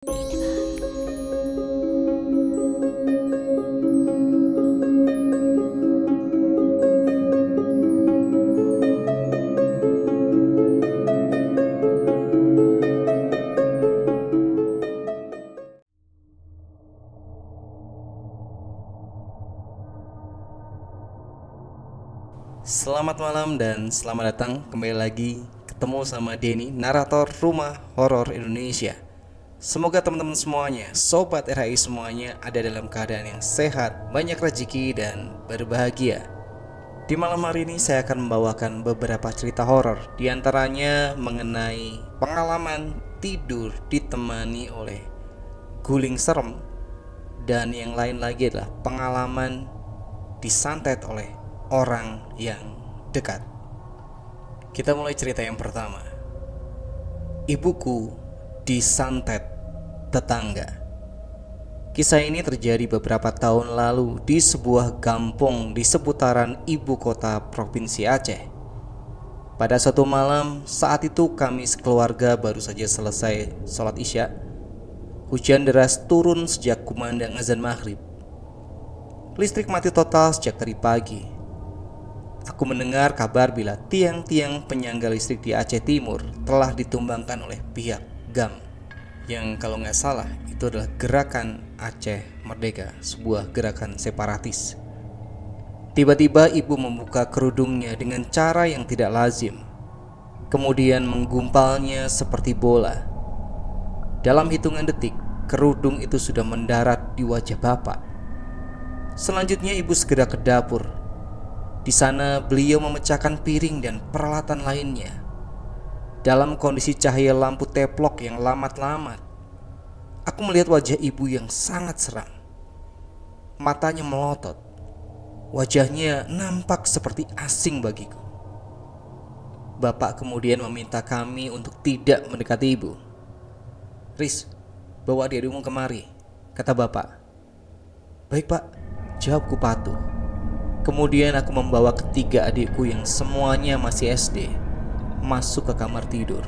Selamat malam dan selamat datang kembali lagi ketemu sama Denny, narator Rumah Horor Indonesia. Semoga teman-teman semuanya, sobat RHI semuanya ada dalam keadaan yang sehat, banyak rezeki dan berbahagia. Di malam hari ini saya akan membawakan beberapa cerita horor, di antaranya mengenai pengalaman tidur ditemani oleh guling serem, dan yang lain lagi adalah pengalaman disantet oleh orang yang dekat. Kita mulai cerita yang pertama. Ibuku disantet tetangga. Kisah ini terjadi beberapa tahun lalu di sebuah kampung di seputaran ibu kota provinsi Aceh. Pada suatu malam, saat itu kami sekeluarga baru saja selesai sholat isya. Hujan deras turun sejak kumandang azan maghrib. Listrik mati total sejak tadi pagi. Aku mendengar kabar bila tiang-tiang penyangga listrik di Aceh Timur telah ditumbangkan oleh pihak GAM, yang kalau nggak salah itu adalah Gerakan Aceh Merdeka, sebuah gerakan separatis. Tiba-tiba ibu membuka kerudungnya dengan cara yang tidak lazim, kemudian menggumpalnya seperti bola. Dalam hitungan detik, kerudung itu sudah mendarat di wajah bapak. Selanjutnya ibu segera ke dapur. Di sana beliau memecahkan piring dan peralatan lainnya. Dalam kondisi cahaya lampu teplok yang lamat-lamat, aku melihat wajah ibu yang sangat seram. Matanya melotot. Wajahnya nampak seperti asing bagiku. Bapak kemudian meminta kami untuk tidak mendekati ibu. "Riz, bawa adikmu kemari," kata bapak. "Baik pak," jawabku patuh. Kemudian aku membawa ketiga adikku yang semuanya masih SD masuk ke kamar tidur.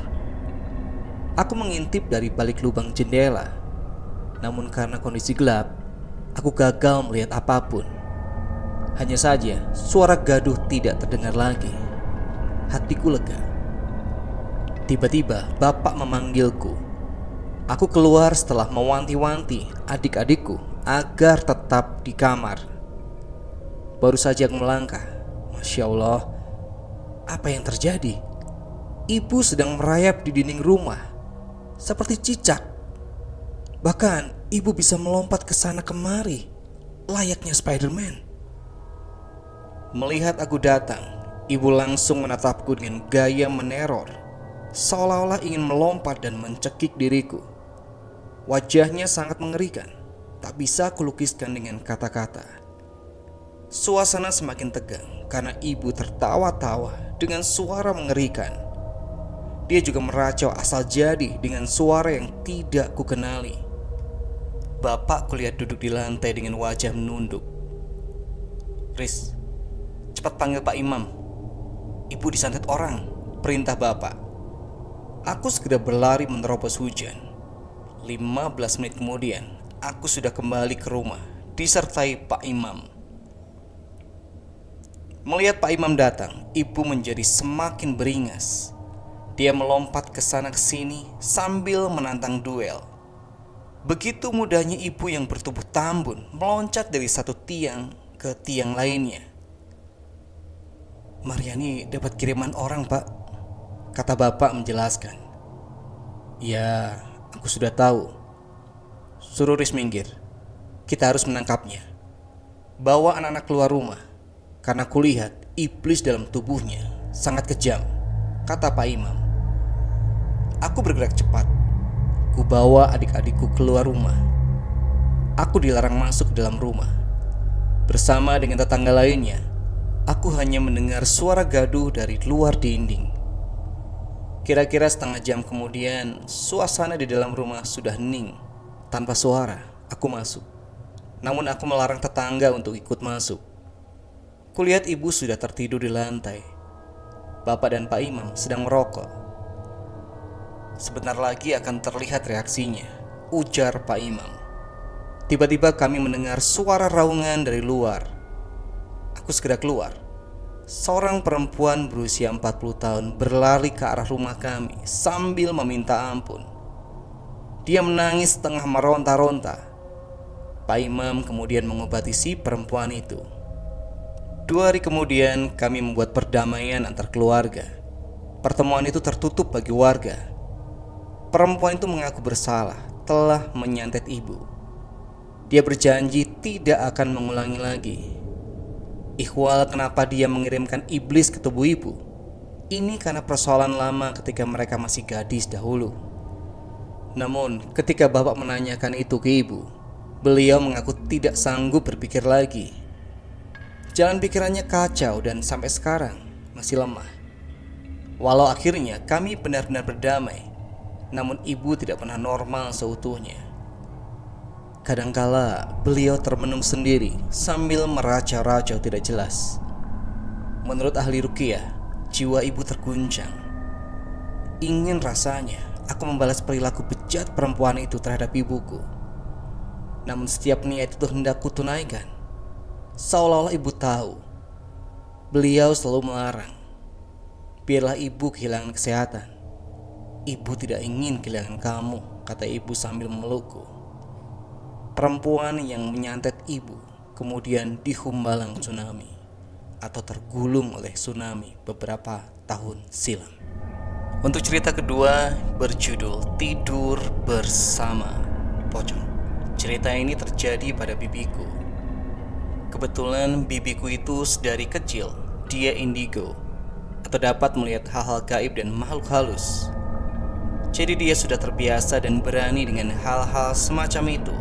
Aku mengintip dari balik lubang jendela. Namun karena kondisi gelap, aku gagal melihat apapun. Hanya saja suara gaduh tidak terdengar lagi. Hatiku lega. Tiba-tiba bapak memanggilku. Aku keluar setelah mewanti-wanti adik-adikku agar tetap di kamar. Baru saja aku melangkah, Masya Allah, apa yang terjadi? Ibu sedang merayap di dinding rumah seperti cicak. Bahkan ibu bisa melompat ke sana kemari layaknya Spider-Man. Melihat aku datang, ibu langsung menatapku dengan gaya meneror, seolah-olah ingin melompat dan mencekik diriku. Wajahnya sangat mengerikan, tak bisa kulukiskan dengan kata-kata. Suasana semakin tegang karena ibu tertawa-tawa dengan suara mengerikan. Dia juga meracau asal jadi dengan suara yang tidak kukenali. Bapak kulihat duduk di lantai dengan wajah menunduk. "Riz, cepat panggil Pak Imam. Ibu disantet orang," perintah bapak. Aku segera berlari menerobos hujan. 15 menit kemudian, aku sudah kembali ke rumah disertai Pak Imam. Melihat Pak Imam datang, ibu menjadi semakin beringas. Dia melompat ke sana ke sini sambil menantang duel. Begitu mudahnya ibu yang bertubuh tambun meloncat dari satu tiang ke tiang lainnya. "Maryani dapat kiriman orang, Pak," kata bapak menjelaskan. "Ya, aku sudah tahu. Suruh Riz minggir. Kita harus menangkapnya. Bawa anak-anak keluar rumah. Karena kulihat iblis dalam tubuhnya sangat kejam," kata Pak Imam. Aku bergerak cepat. Ku bawa adik-adikku keluar rumah. Aku dilarang masuk ke dalam rumah. Bersama dengan tetangga lainnya, aku hanya mendengar suara gaduh dari luar dinding. Kira-kira setengah jam kemudian, suasana di dalam rumah sudah hening. Tanpa suara, aku masuk. Namun aku melarang tetangga untuk ikut masuk. Kulihat ibu sudah tertidur di lantai. Bapak dan Pak Imam sedang merokok. Sebentar lagi akan terlihat reaksinya. ujar Pak Imam. Tiba-tiba kami mendengar suara raungan dari luar. Aku segera keluar. Seorang perempuan berusia 40 tahun berlari ke arah rumah kami sambil meminta ampun. Dia menangis setengah meronta-ronta. Pak Imam kemudian mengobati si perempuan itu. 2 hari kemudian kami membuat perdamaian antar keluarga. Pertemuan itu tertutup bagi warga. Perempuan itu mengaku bersalah telah menyantet ibu. Dia berjanji tidak akan mengulangi lagi. Ihwal kenapa dia mengirimkan iblis ke tubuh ibu? Ini karena persoalan lama ketika mereka masih gadis dahulu. Namun ketika bapak menanyakan itu ke ibu, beliau mengaku tidak sanggup berpikir lagi. Jalan pikirannya kacau dan sampai sekarang masih lemah. Walau akhirnya kami benar-benar berdamai, namun ibu tidak pernah normal seutuhnya. Kadangkala beliau termenung sendiri sambil meracau-racau tidak jelas. Menurut ahli ruqyah, jiwa ibu terguncang. Ingin rasanya aku membalas perilaku bejat perempuan itu terhadap ibuku. Namun setiap niat itu hendak kutunaikan, seolah-olah ibu tahu. Beliau selalu melarang. Biarlah ibu kehilangan kesehatan. Ibu tidak ingin kehilangan kamu, kata ibu sambil memelukku. Perempuan yang menyantet ibu kemudian dihumbalang tsunami atau tergulung oleh tsunami beberapa tahun silam. Untuk cerita kedua berjudul Tidur Bersama Pocong. Cerita ini terjadi pada bibiku. Kebetulan bibiku itu sedari kecil dia indigo atau dapat melihat hal-hal gaib dan makhluk halus. Jadi dia sudah terbiasa dan berani dengan hal-hal semacam itu.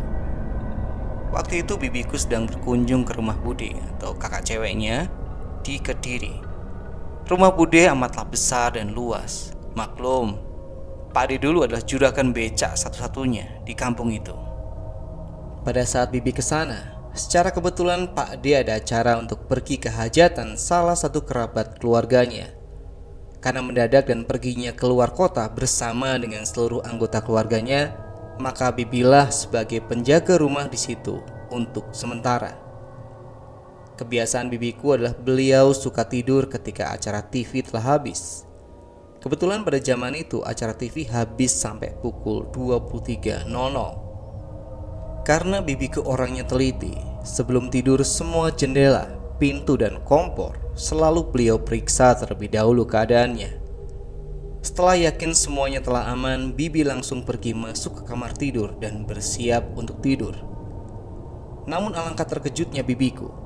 Waktu itu bibiku sedang berkunjung ke rumah Bude atau kakak ceweknya di Kediri. Rumah Bude amatlah besar dan luas. Maklum, Pak De dulu adalah juragan becak satu-satunya di kampung itu. Pada saat bibi ke sana, secara kebetulan Pak De ada acara untuk pergi ke hajatan salah satu kerabat keluarganya. Karena mendadak dan perginya keluar kota bersama dengan seluruh anggota keluarganya, maka bibilah sebagai penjaga rumah di situ untuk sementara. Kebiasaan bibiku adalah beliau suka tidur ketika acara TV telah habis. Kebetulan pada zaman itu acara TV habis sampai pukul 23.00. Karena bibiku orangnya teliti, sebelum tidur semua jendela, pintu dan kompor selalu beliau periksa terlebih dahulu keadaannya. Setelah yakin semuanya telah aman, bibi langsung pergi masuk ke kamar tidur dan bersiap untuk tidur. Namun alangkah terkejutnya bibiku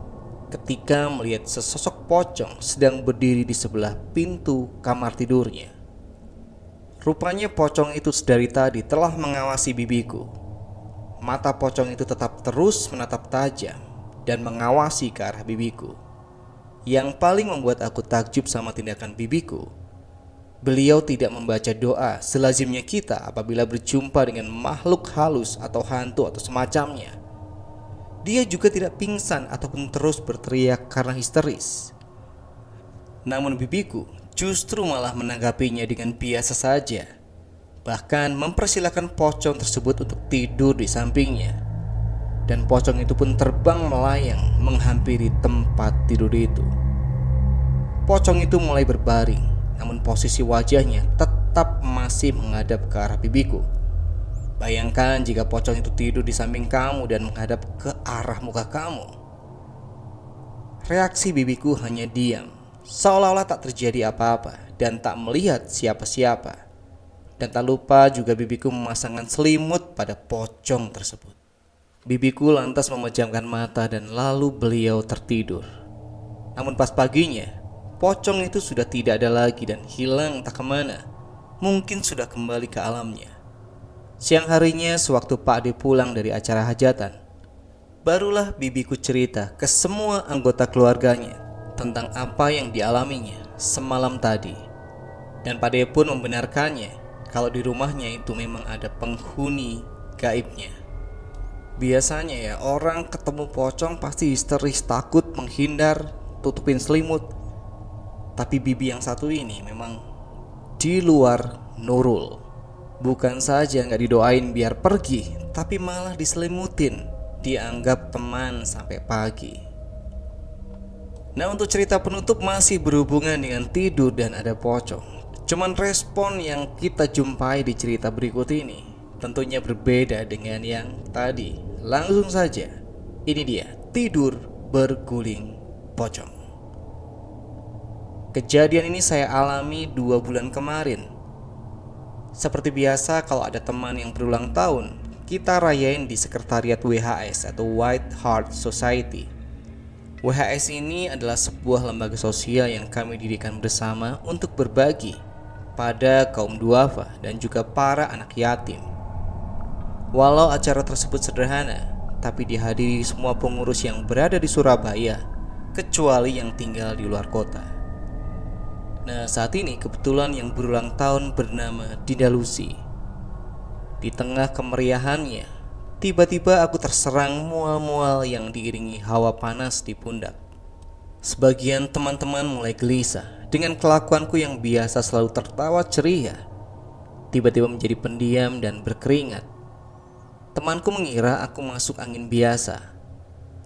ketika melihat sesosok pocong sedang berdiri di sebelah pintu kamar tidurnya. Rupanya pocong itu sedari tadi telah mengawasi bibiku. Mata pocong itu tetap terus menatap tajam dan mengawasi ke arah bibiku. Yang paling membuat aku takjub sama tindakan bibiku, beliau tidak membaca doa selazimnya kita apabila berjumpa dengan makhluk halus atau hantu atau semacamnya. Dia juga tidak pingsan ataupun terus berteriak karena histeris. Namun bibiku justru malah menanggapinya dengan biasa saja. Bahkan mempersilahkan pocong tersebut untuk tidur di sampingnya. Dan pocong itu pun terbang melayang menghampiri tempat tidur itu. Pocong itu mulai berbaring, namun posisi wajahnya tetap masih menghadap ke arah bibiku. Bayangkan jika pocong itu tidur di samping kamu dan menghadap ke arah muka kamu. Reaksi bibiku hanya diam, seolah-olah tak terjadi apa-apa dan tak melihat siapa-siapa. Dan tak lupa juga bibiku memasangkan selimut pada pocong tersebut. Bibiku lantas memejamkan mata dan lalu beliau tertidur. Namun pas paginya, pocong itu sudah tidak ada lagi dan hilang tak kemana. Mungkin sudah kembali ke alamnya. Siang harinya sewaktu Pak De pulang dari acara hajatan, barulah bibiku cerita ke semua anggota keluarganya tentang apa yang dialaminya semalam tadi. Dan Pak De pun membenarkannya kalau di rumahnya itu memang ada penghuni gaibnya. Biasanya ya orang ketemu pocong pasti histeris, takut, menghindar, tutupin selimut. Tapi bibi yang satu ini memang di luar nurul. Bukan saja gak didoain biar pergi, tapi malah diselimutin, dianggap teman sampai pagi. Nah, untuk cerita penutup masih berhubungan dengan tidur dan ada pocong. Cuman respon yang kita jumpai di cerita berikut ini tentunya berbeda dengan yang tadi. Langsung saja, ini dia tidur berguling pocong. Kejadian ini saya alami 2 bulan kemarin. Seperti biasa, kalau ada teman yang berulang tahun, kita rayain di sekretariat WHS atau White Heart Society. WHS ini adalah sebuah lembaga sosial yang kami dirikan bersama untuk berbagi pada kaum duafa dan juga para anak yatim. Walau acara tersebut sederhana, tapi dihadiri semua pengurus yang berada di Surabaya, kecuali yang tinggal di luar kota. Nah, saat ini kebetulan yang berulang tahun bernama Dinda Lucy. Di tengah kemeriahannya, tiba-tiba aku terserang mual-mual yang diiringi hawa panas di pundak. Sebagian teman-teman mulai gelisah dengan kelakuanku yang biasa selalu tertawa ceria, tiba-tiba menjadi pendiam dan berkeringat. Temanku mengira aku masuk angin biasa.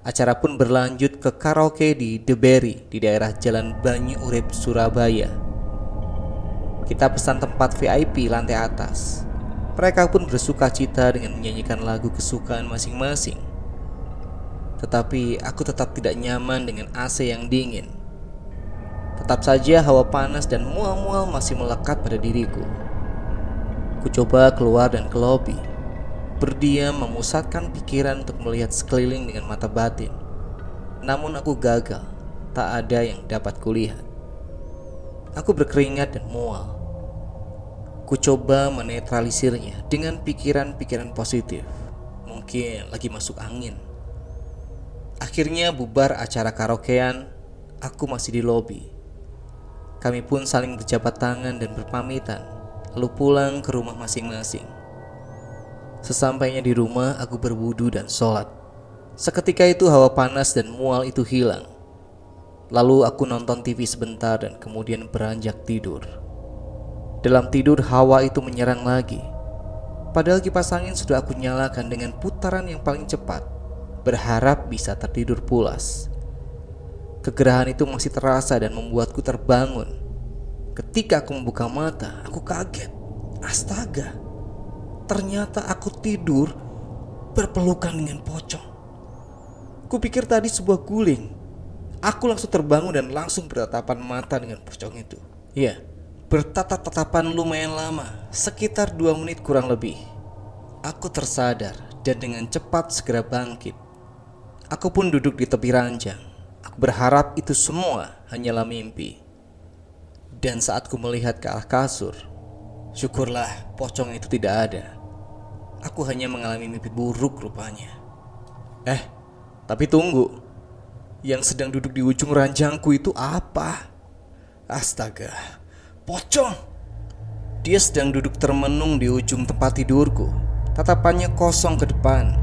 Acara pun berlanjut ke karaoke di The Berry di daerah Jalan Banyu Urip, Surabaya. Kita pesan tempat VIP lantai atas. Mereka pun bersuka cita dengan menyanyikan lagu kesukaan masing-masing. Tetapi aku tetap tidak nyaman dengan AC yang dingin. Tetap saja hawa panas dan mual-mual masih melekat pada diriku. Ku coba keluar dan ke lobi, berdiam memusatkan pikiran untuk melihat sekeliling dengan mata batin. Namun aku gagal, tak ada yang dapat kulihat. Aku berkeringat dan mual. Ku coba menetralisirnya dengan pikiran-pikiran positif. Mungkin lagi masuk angin. Akhirnya bubar acara karaokean, aku masih di lobi. Kami pun saling berjabat tangan dan berpamitan, lalu pulang ke rumah masing-masing. Sesampainya di rumah, aku berwudu dan sholat. Seketika itu hawa panas dan mual itu hilang. Lalu aku nonton TV sebentar dan kemudian beranjak tidur. Dalam tidur hawa itu menyerang lagi. Padahal kipas angin sudah aku nyalakan dengan putaran yang paling cepat, berharap bisa tertidur pulas. Kegerahan itu masih terasa dan membuatku terbangun. Ketika aku membuka mata, aku kaget. Astaga, ternyata aku tidur berpelukan dengan pocong. Kupikir tadi sebuah guling. Aku langsung terbangun dan langsung bertatapan mata dengan pocong itu. Ya, bertatap-tatapan lumayan lama, sekitar 2 menit kurang lebih. Aku tersadar dan dengan cepat segera bangkit. Aku pun duduk di tepi ranjang. Aku berharap itu semua hanyalah mimpi. Dan saat ku melihat ke arah kasur, syukurlah pocong itu tidak ada. Aku hanya mengalami mimpi buruk rupanya. Tapi tunggu. Yang sedang duduk di ujung ranjangku itu apa? Astaga, pocong. Dia sedang duduk termenung di ujung tempat tidurku. Tatapannya kosong ke depan.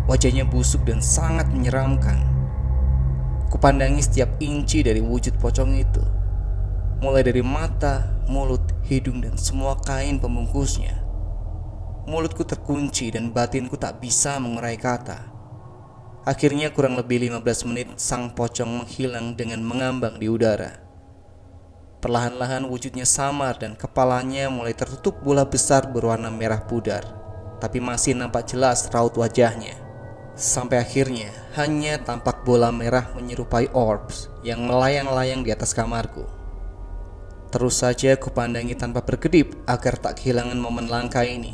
Wajahnya busuk dan sangat menyeramkan. Kupandangi setiap inci dari wujud pocong itu. Mulai dari mata, mulut, hidung, dan semua kain pembungkusnya. Mulutku terkunci dan batinku tak bisa mengurai kata. Akhirnya kurang lebih 15 menit sang pocong menghilang dengan mengambang di udara. Perlahan-lahan wujudnya samar dan kepalanya mulai tertutup bola besar berwarna merah pudar, tapi masih nampak jelas raut wajahnya. Sampai akhirnya hanya tampak bola merah menyerupai orbs yang melayang-layang di atas kamarku. Terus saja kupandangi tanpa berkedip agar tak kehilangan momen langka ini.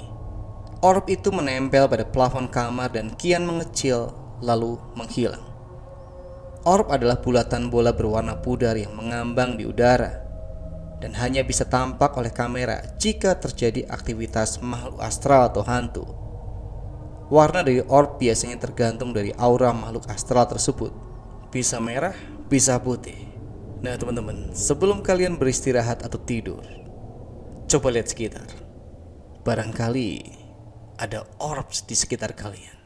Orb itu menempel pada plafon kamar dan kian mengecil lalu menghilang. Orb adalah bulatan bola berwarna pudar yang mengambang di udara dan hanya bisa tampak oleh kamera jika terjadi aktivitas makhluk astral atau hantu. Warna dari orb biasanya tergantung dari aura makhluk astral tersebut. Bisa merah, bisa putih. Nah teman-teman, sebelum kalian beristirahat atau tidur, coba lihat sekitar. Barangkali ada orbs di sekitar kalian.